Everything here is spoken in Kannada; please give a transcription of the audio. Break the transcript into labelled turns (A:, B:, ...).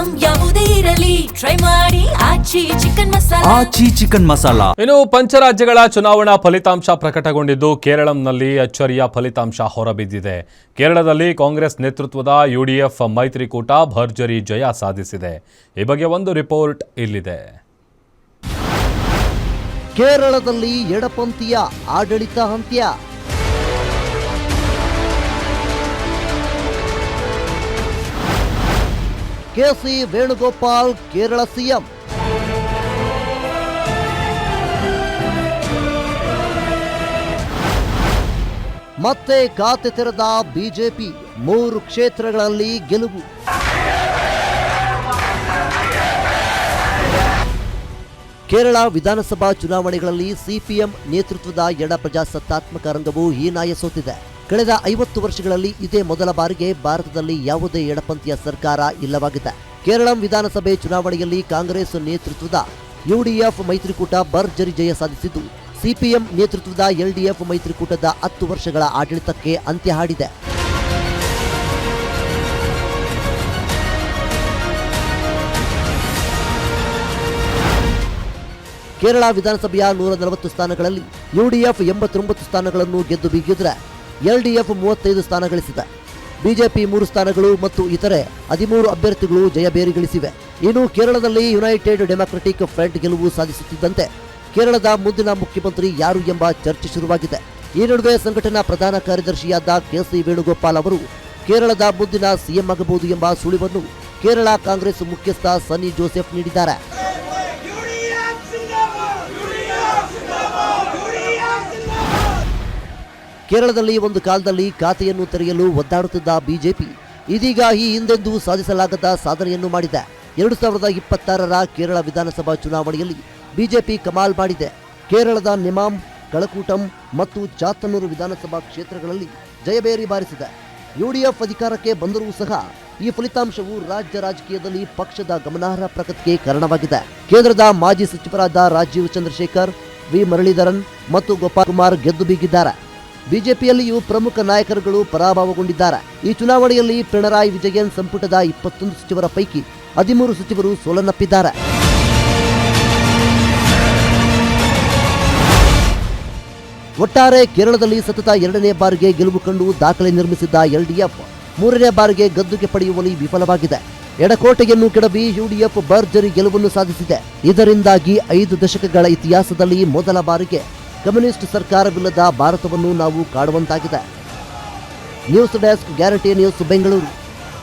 A: ಐಟಂ ಯಾವುದೇ ಇರಲಿ ಟ್ರೈ ಮಾಡಿ ಆಚಿ ಚಿಕನ್ ಮಸಾಲಾ.
B: ಇನ್ನು ಪಂಚರಾಜ್ಯಗಳ ಚುನಾವಣಾ ಫಲಿತಾಂಶ ಪ್ರಕಟಗೊಂಡಿದ್ದು ಕೇರಳಂನಲ್ಲಿ ಅಚ್ಚರಿಯ ಫಲಿತಾಂಶ ಹೊರಬಿದ್ದಿದೆ. ಕೇರಳದಲ್ಲಿ ಕಾಂಗ್ರೆಸ್ ನೇತೃತ್ವದ ಯುಡಿಎಫ್ ಮೈತ್ರಿಕೂಟ ಭರ್ಜರಿ ಜಯ ಸಾಧಿಸಿದೆ. ಈ ಬಗ್ಗೆ ಒಂದು ರಿಪೋರ್ಟ್ ಇಲ್ಲಿದೆ.
C: ಕೇರಳದಲ್ಲಿ ಎಡಪಂಥೀಯ ಆಡಳಿತ ಅಂತ್ಯ. KC Venugopal Kerala CM. ಮತ್ತೆ ಖಾತೆ ತೆರೆದ ಬಿಜೆಪಿ, 3 ಕ್ಷೇತ್ರಗಳಲ್ಲಿ ಗೆಲುವು. ಕೇರಳ ವಿಧಾನಸಭಾ ಚುನಾವಣೆಗಳಲ್ಲಿ ಸಿಪಿಎಂ ನೇತೃತ್ವದ ಎಡ ಪ್ರಜಾಸತ್ತಾತ್ಮಕ ರಂಗವು ಹೀನಾಯ ಸೋತಿದೆ. ಕಳೆದ 50 ವರ್ಷಗಳಲ್ಲಿ ಇದೇ ಮೊದಲ ಬಾರಿಗೆ ಭಾರತದಲ್ಲಿ ಯಾವುದೇ ಎಡಪಂಥೀಯ ಸರ್ಕಾರ ಇಲ್ಲವಾಗಿದೆ. ಕೇರಳ ವಿಧಾನಸಭೆ ಚುನಾವಣೆಯಲ್ಲಿ ಕಾಂಗ್ರೆಸ್ ನೇತೃತ್ವದ ಯುಡಿಎಫ್ ಮೈತ್ರಿಕೂಟ ಭರ್ಜರಿ ಜಯ ಸಾಧಿಸಿದ್ದು, ಸಿಪಿಎಂ ನೇತೃತ್ವದ ಎಲ್ಡಿಎಫ್ ಮೈತ್ರಿಕೂಟದ 10 ವರ್ಷಗಳ ಆಡಳಿತಕ್ಕೆ ಅಂತ್ಯ ಹಾಡಿದೆ. ಕೇರಳ ವಿಧಾನಸಭೆಯ 140 ಸ್ಥಾನಗಳಲ್ಲಿ ಯುಡಿಎಫ್ 89 ಸ್ಥಾನಗಳನ್ನು ಗೆದ್ದು ಬೀಗಿದ್ರೆ ಎಲ್ಡಿಎಫ್ 35 ಸ್ಥಾನ ಗಳಿಸಿದೆ. ಬಿಜೆಪಿ 3 ಸ್ಥಾನಗಳು ಮತ್ತು ಇತರೆ 13 ಅಭ್ಯರ್ಥಿಗಳು ಜಯಬೇರಿ ಗಳಿಸಿವೆ. ಇನ್ನು ಕೇರಳದಲ್ಲಿ ಯುನೈಟೆಡ್ ಡೆಮಾಕ್ರೆಟಿಕ್ ಫ್ರಂಟ್ ಗೆಲುವು ಸಾಧಿಸುತ್ತಿದ್ದಂತೆ ಕೇರಳದ ಮುಂದಿನ ಮುಖ್ಯಮಂತ್ರಿ ಯಾರು ಎಂಬ ಚರ್ಚೆ ಶುರುವಾಗಿದೆ. ಈ ನಡುವೆ ಸಂಘಟನಾ ಪ್ರಧಾನ ಕಾರ್ಯದರ್ಶಿಯಾದ ಕೆಸಿ ವೇಣುಗೋಪಾಲ್ ಅವರು ಕೇರಳದ ಮುಂದಿನ ಸಿಎಂ ಆಗಬಹುದು ಎಂಬ ಸುಳಿವನ್ನು ಕೇರಳ ಕಾಂಗ್ರೆಸ್ ಮುಖ್ಯಸ್ಥ ಸನ್ನಿ ಜೋಸೆಫ್ ನೀಡಿದ್ದಾರೆ. ಕೇರಳದಲ್ಲಿ ಒಂದು ಕಾಲದಲ್ಲಿ ಖಾತೆಯನ್ನು ತೆರೆಯಲು ಒದ್ದಾಡುತ್ತಿದ್ದ ಬಿಜೆಪಿ ಇದೀಗ ಈ ಹಿಂದೆಂದೂ ಸಾಧಿಸಲಾಗದ ಸಾಧನೆಯನ್ನು ಮಾಡಿದೆ. 2026ರ ಕೇರಳ ವಿಧಾನಸಭಾ ಚುನಾವಣೆಯಲ್ಲಿ ಬಿಜೆಪಿ ಕಮಾಲ್ ಮಾಡಿದೆ. ಕೇರಳದ ನೆಮಾಮ್, ಕಳಕೂಟಂ ಮತ್ತು ಚಾತ್ತನೂರು ವಿಧಾನಸಭಾ ಕ್ಷೇತ್ರಗಳಲ್ಲಿ ಜಯಬೇರಿ ಬಾರಿಸಿದೆ. ಯುಡಿಎಫ್ ಅಧಿಕಾರಕ್ಕೆ ಬಂದರೂ ಸಹ ಈ ಫಲಿತಾಂಶವು ರಾಜ್ಯ ರಾಜಕೀಯದಲ್ಲಿ ಪಕ್ಷದ ಗಮನಾರ್ಹ ಪ್ರಗತಿಗೆ ಕಾರಣವಾಗಿದೆ. ಕೇಂದ್ರದ ಮಾಜಿ ಸಚಿವರಾದ ರಾಜೀವ್ ಚಂದ್ರಶೇಖರ್, ವಿ ಮುರಳೀಧರನ್ ಮತ್ತು ಗೋಪಾಲ್ ಕುಮಾರ್ ಗೆದ್ದು ಬೀಗಿದ್ದಾರೆ. ಬಿಜೆಪಿಯಲ್ಲಿಯೂ ಪ್ರಮುಖ ನಾಯಕರುಗಳು ಪರಾಭವಗೊಂಡಿದ್ದಾರೆ. ಈ ಚುನಾವಣೆಯಲ್ಲಿ ಪಿಣರಾಯಿ ವಿಜಯನ್ ಸಂಪುಟದ 21 ಸಚಿವರ ಪೈಕಿ 13 ಸಚಿವರು ಸೋಲನ್ನಪ್ಪಿದ್ದಾರೆ. ಒಟ್ಟಾರೆ ಕೇರಳದಲ್ಲಿ ಸತತ 2ನೇ ಬಾರಿಗೆ ಗೆಲುವು ಕಂಡು ದಾಖಲೆ ನಿರ್ಮಿಸಿದ್ದ ಎಲ್ಡಿಎಫ್ 3ನೇ ಬಾರಿಗೆ ಗದ್ದುಗೆ ಪಡೆಯುವಲ್ಲಿ ವಿಫಲವಾಗಿದೆ. ಎಡಕೋಟೆಯನ್ನು ಕೆಡವಿ ಯುಡಿಎಫ್ ಭರ್ಜರಿ ಗೆಲುವನ್ನು ಸಾಧಿಸಿದೆ. ಇದರಿಂದಾಗಿ 5 ದಶಕಗಳ ಇತಿಹಾಸದಲ್ಲಿ ಮೊದಲ ಬಾರಿಗೆ ಕಮ್ಯುನಿಸ್ಟ್ ಸರ್ಕಾರವಿಲ್ಲದ ಭಾರತವನ್ನು ನಾವು ಕಾಣುವಂತಾಗಿದೆ. News desk, guarantee news, Bengaluru.